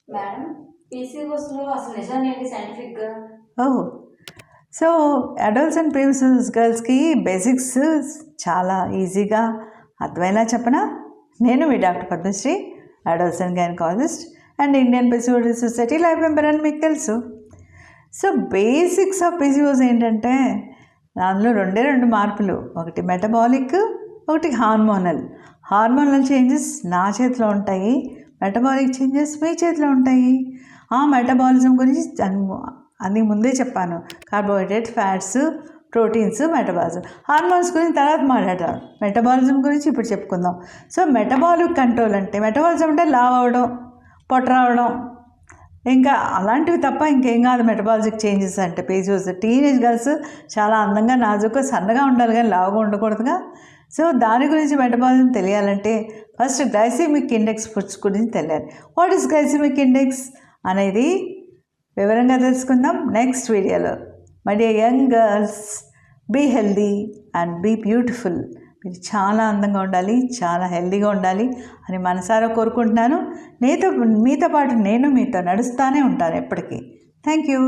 Madam, పీసీఓస్లో అసలు నిజాన్ని ఏంటి సైంటిఫిక్గా? Oh! So adults and premature గర్ల్స్కి బేసిక్స్ చాలా ఈజీగా అర్థమయ్యేలా చెప్పనా? నేను మీ doctor Padmashri, adults and gynaecologist and Indian PCOD society life member అని మీకు తెలుసు. సో బేసిక్స్ ఆఫ్ పీసీఓస్ ఏంటంటే దానిలో రెండు మార్పులు, ఒకటి మెటబాలిక్, ఒకటి హార్మోనల్ చేంజెస్ నా చేతిలో ఉంటాయి, మెటబాలిక్ చేంజెస్ మీ చేతిలో ఉంటాయి. ఆ మెటబాలిజం గురించి అది ముందే చెప్పాను. Carbohydrate, fats, proteins, metabolism. Hormones గురించి తర్వాత మాట్లాడతాం, మెటబాలిజం గురించి ఇప్పుడు చెప్పుకుందాం. సో మెటబాలిక్ కంట్రోల్ అంటే, మెటబాలిజం అంటే లావ్ అవ్వడం, పొట్ట రావడం, ఇంకా అలాంటివి తప్ప ఇంకేం కాదు మెటబాలిక్ చేంజెస్ అంటే. పీసీఓఎస్ టీనేజ్ గర్ల్స్ చాలా అందంగా, నాజుగా, సన్నగా ఉండాలి కానీ లావుగా ఉండకూడదుగా. సో దాని గురించి మెటబాలిజం తెలియాలంటే ఫస్ట్ గ్లైసెమిక్ ఇండెక్స్ ఫుడ్స్ గురించి తెలియాలి. వాట్ ఈస్ గ్లైసెమిక్ ఇండెక్స్ అనేది వివరంగా తెలుసుకుందాం నెక్స్ట్ వీడియోలో. My dear young girls, be healthy and be beautiful. మీరు చాలా అందంగా ఉండాలి, చాలా హెల్దీగా ఉండాలి అని మనసారా కోరుకుంటున్నాను. మీతో పాటు నేను మీతో నడుస్తూనే ఉంటాను ఎప్పటికీ. Thank you.